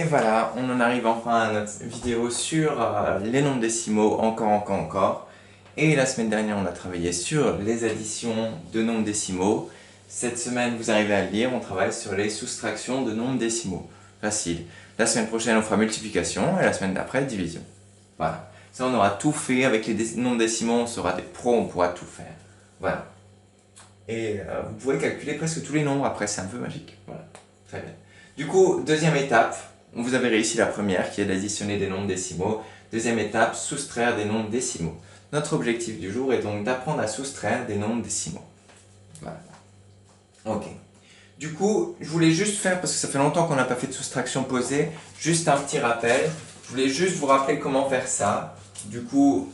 Et voilà, on en arrive enfin à notre vidéo sur les nombres décimaux, encore. Et la semaine dernière, on a travaillé sur les additions de nombres décimaux. Cette semaine, vous arrivez à le lire, on travaille sur les soustractions de nombres décimaux. Facile. La semaine prochaine, on fera multiplication et la semaine d'après, division. Voilà. Ça, on aura tout fait avec les nombres décimaux, on sera des pros, on pourra tout faire. Voilà. Et vous pouvez calculer presque tous les nombres après, c'est un peu magique. Voilà. Très bien. Du coup, deuxième étape, vous avez réussi la première qui est d'additionner des nombres décimaux. Deuxième étape, soustraire des nombres décimaux. Notre objectif du jour est donc d'apprendre à soustraire des nombres décimaux. Voilà. Ok. Du coup, je voulais juste faire, parce que ça fait longtemps qu'on n'a pas fait de soustraction posée, juste un petit rappel. Je voulais juste vous rappeler comment faire ça. Du coup,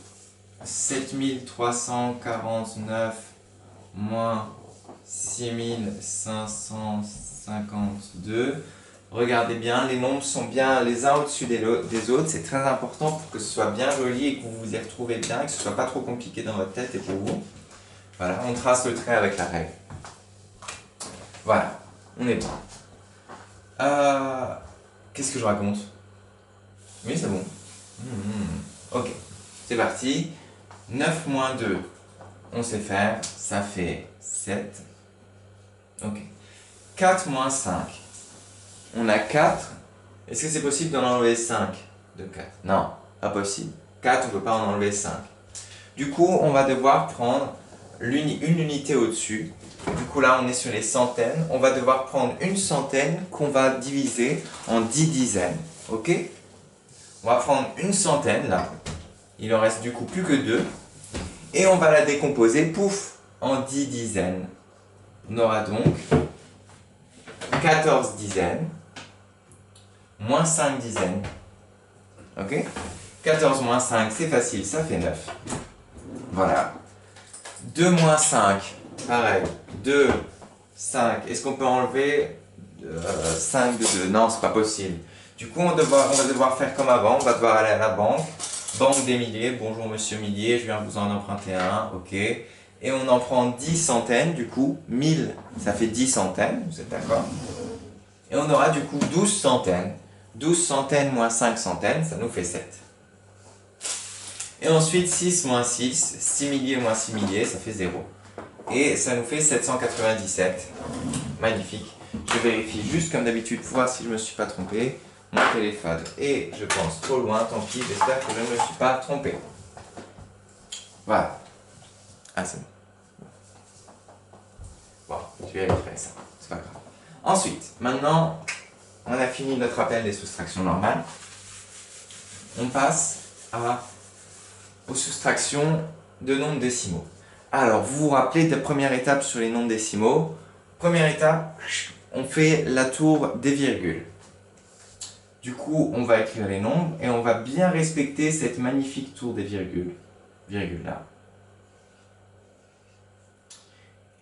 7349 moins 6552. Regardez bien, les nombres sont bien les uns au-dessus des autres. C'est très important pour que ce soit bien joli et que vous vous y retrouvez bien et que ce ne soit pas trop compliqué dans votre tête et pour vous. Voilà, on trace le trait avec la règle. Voilà, on est bon. Qu'est-ce que je raconte? Oui, c'est bon. Ok, c'est parti. 9 moins 2, on sait faire, ça fait 7. Ok. 4 moins 5. On a 4. Est-ce que c'est possible d'en enlever 5 de 4? Non, pas possible. 4, on ne peut pas en enlever 5. Du coup, on va devoir prendre une unité au-dessus. Du coup, là, on est sur les centaines. On va devoir prendre une centaine qu'on va diviser en 10 dizaines. Ok? On va prendre une centaine, là. Il en reste du coup plus que 2. Et on va la décomposer, pouf, en 10 dizaines. On aura donc 14 dizaines, moins 5 dizaines. Ok? 14 moins 5, c'est facile, ça fait 9. Voilà. 2 moins 5, pareil. 2, 5. Est-ce qu'on peut enlever 5 de 2? Non, c'est pas possible. Du coup, on va devoir faire comme avant. On va devoir aller à la banque. Banque des milliers. Bonjour monsieur Millier, je viens vous en emprunter un. Ok. Et on en prend 10 centaines. Du coup, 1000, ça fait 10 centaines. Vous êtes d'accord? Et on aura du coup 12 centaines. 12 centaines moins 5 centaines, ça nous fait 7. Et ensuite 6 moins 6, 6 milliers moins 6 milliers, ça fait 0. Et ça nous fait 797. Magnifique. Je vérifie juste comme d'habitude pour voir si je ne me suis pas trompé. Mon téléphone est, je pense, trop loin, tant pis, j'espère que je ne me suis pas trompé. Voilà. Ah, c'est bon. Bon, je vérifierai ça, c'est pas grave. Ensuite, maintenant, on a fini notre appel des soustractions normales. On passe aux soustractions de nombres décimaux. Alors, vous vous rappelez de la première étape sur les nombres décimaux. Première étape, on fait la tour des virgules. Du coup, on va écrire les nombres et on va bien respecter cette magnifique tour des virgules. Virgule là.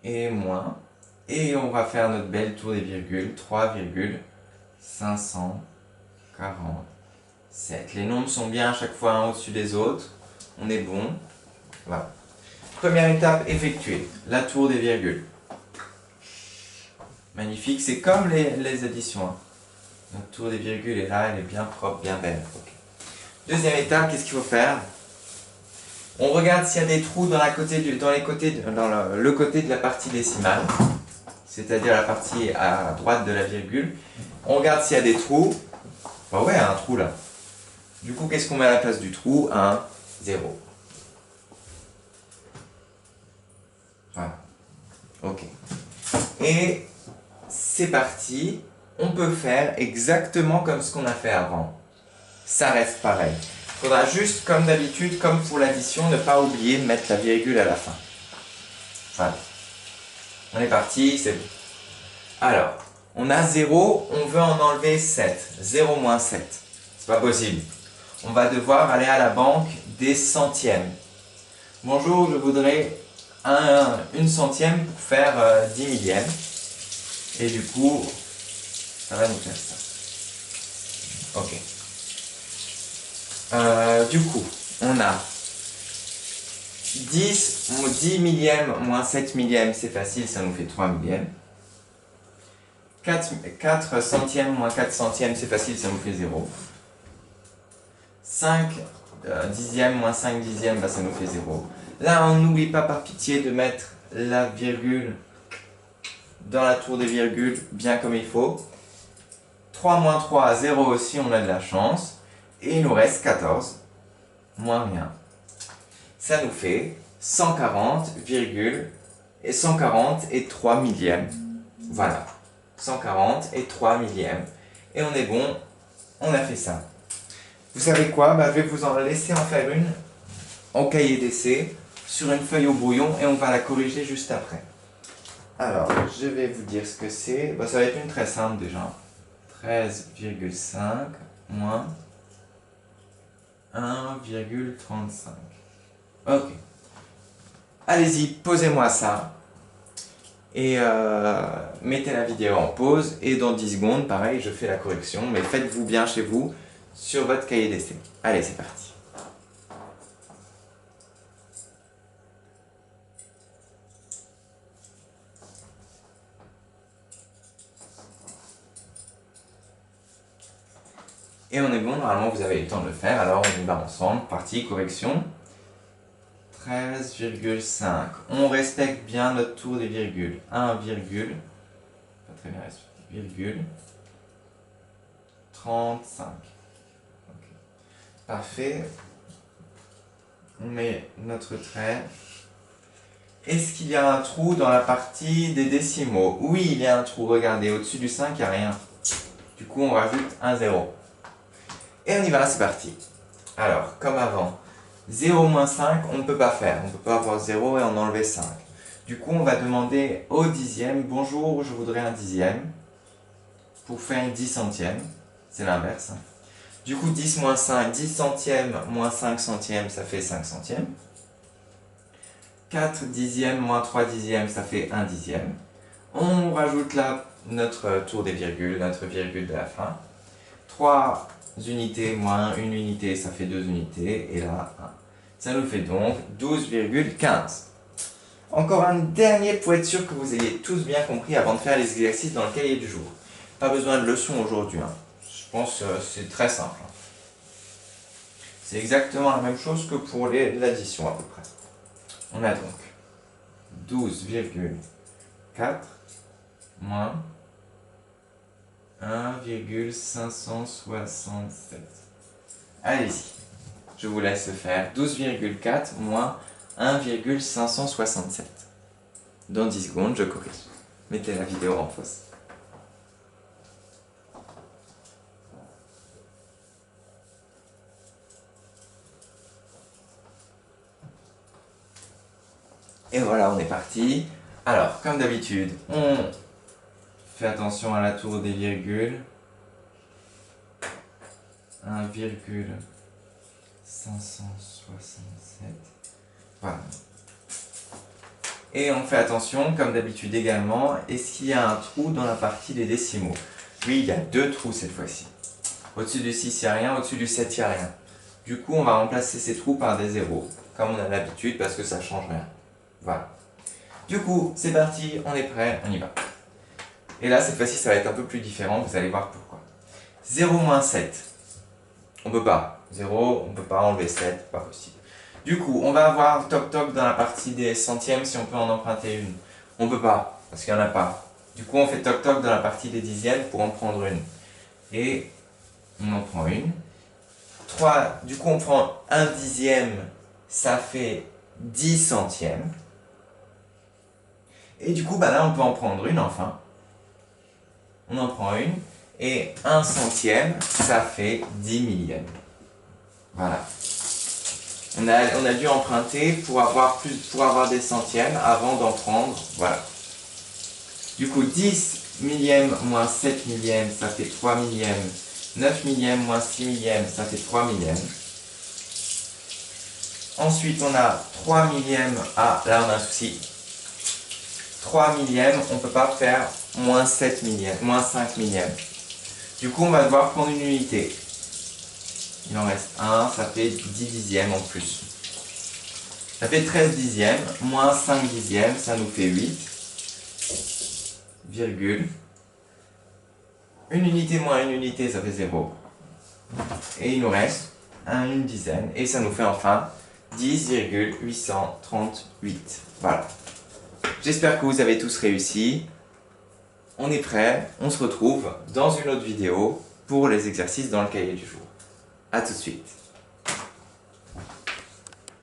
Et moins. Et on va faire notre belle tour des virgules. 3,547. Les nombres sont bien à chaque fois un au-dessus des autres. On est bon. Voilà. Première étape effectuée. La tour des virgules. Magnifique. C'est comme les additions. Hein. Notre tour des virgules est là. Elle est bien propre, bien belle. Okay. Deuxième étape, qu'est-ce qu'il faut faire? On regarde s'il y a des trous dans le côté de la partie décimale, c'est-à-dire la partie à droite de la virgule. On regarde s'il y a des trous. Bah ouais, il y a un trou là. Du coup, qu'est-ce qu'on met à la place du trou? 1, 0. Voilà. Ok. Et c'est parti. On peut faire exactement comme ce qu'on a fait avant. Ça reste pareil. Il faudra juste, comme d'habitude, comme pour l'addition, ne pas oublier de mettre la virgule à la fin. Voilà. On est parti, c'est bon. Alors, on a 0, on veut en enlever 7. 0 moins 7. C'est pas possible. On va devoir aller à la banque des centièmes. Bonjour, je voudrais une centième pour faire 10 millièmes. Et du coup, ça va nous faire ça. Ok. Du coup, on a 10 millièmes moins 7 millièmes, c'est facile, ça nous fait 3 millièmes. 4 centièmes moins 4 centièmes, c'est facile, ça nous fait 0. 5 dixièmes moins 5 dixièmes, bah, ça nous fait 0. Là, on n'oublie pas par pitié de mettre la virgule dans la tour des virgules, bien comme il faut. 3 moins 3, 0 aussi, on a de la chance. Et il nous reste 14 moins rien. Ça nous fait 140, et 140 et 3 millièmes. Voilà. 140 et 3 millièmes. Et on est bon, on a fait ça. Vous savez quoi? Bah, je vais vous en laisser en faire une au cahier d'essai, sur une feuille au brouillon, et on va la corriger juste après. Alors, je vais vous dire ce que c'est. Bah, ça va être une très simple déjà. 13,5 moins 1,35. Ok. Allez-y, posez-moi ça. Et mettez la vidéo en pause. Et dans 10 secondes, pareil, je fais la correction. Mais faites-vous bien chez vous sur votre cahier d'essai. Allez, c'est parti. Et on est bon, normalement vous avez eu le temps de le faire, alors on y va ensemble. Partie, correction. 13,5. On respecte bien notre tour des virgules. 1, virgule, pas très bien, virgule, 35. Okay. Parfait. On met notre trait. Est-ce qu'il y a un trou dans la partie des décimaux? Oui, il y a un trou, regardez, au-dessus du 5, il n'y a rien. Du coup, on rajoute un 0. Et on y va, c'est parti. Alors, comme avant, 0 moins 5, on ne peut pas faire. On ne peut pas avoir 0 et en enlever 5. Du coup, on va demander au dixième, bonjour, je voudrais un dixième, pour faire une 10 centième. C'est l'inverse. Du coup, 10 moins 5, 10 centièmes moins 5 centièmes, ça fait 5 centièmes. 4 dixièmes moins 3 dixièmes, ça fait 1 dixième. On rajoute là notre tour des virgules, notre virgule de la fin. 3 unités moins 1 unité, ça fait 2 unités, et là 1. Ça nous fait donc 12,15. Encore un dernier pour être sûr que vous ayez tous bien compris avant de faire les exercices dans le cahier du jour. Pas besoin de leçon aujourd'hui, hein. Je pense que c'est très simple. C'est exactement la même chose que pour l'addition à peu près. On a donc 12,4 moins 1,567. Allez-y, je vous laisse faire 12,4 moins 1,567. Dans 10 secondes, je corrige. Mettez la vidéo en pause. Et voilà, on est parti. Alors, comme d'habitude, on fait attention à la tour des virgules. 1,567. Voilà. Et on fait attention, comme d'habitude également, est-ce qu'il y a un trou dans la partie des décimaux? Oui, il y a 2 trous cette fois-ci. Au-dessus du 6, il n'y a rien, au-dessus du 7, il n'y a rien. Du coup, on va remplacer ces trous par des zéros, comme on a l'habitude, parce que ça ne change rien. Voilà. Du coup, c'est parti, on est prêt, on y va. Et là, cette fois-ci, ça va être un peu plus différent, vous allez voir pourquoi. 0 moins 7. On peut pas. 0, on peut pas enlever 7, pas possible. Du coup, on va avoir toc-toc dans la partie des centièmes si on peut en emprunter une. On peut pas, parce qu'il n'y en a pas. Du coup, on fait toc-toc dans la partie des dixièmes pour en prendre une. Et on en prend une. 3, du coup, on prend un dixième, ça fait 10 centièmes. Et du coup, bah là, on peut en prendre une, enfin. On en prend une. Et 1 centième, ça fait 10 millièmes. Voilà. On a dû emprunter pour avoir des centièmes avant d'en prendre. Voilà. Du coup, 10 millièmes moins 7 millièmes, ça fait 3 millièmes. 9 millièmes moins 6 millièmes, ça fait 3 millièmes. Ensuite, on a 3 millièmes. Ah, là, on a un souci. 3 millièmes, on ne peut pas faire moins 7 millièmes, moins 5 millièmes. Du coup, on va devoir prendre une unité. Il en reste 1, ça fait 10 dixièmes en plus. Ça fait 13 dixièmes, moins 5 dixièmes, ça nous fait 8, virgule. Une unité moins une unité, ça fait 0. Et il nous reste une dizaine. Et ça nous fait enfin 10,838. Voilà. J'espère que vous avez tous réussi. On est prêt. On se retrouve dans une autre vidéo pour les exercices dans le cahier du jour. A tout de suite.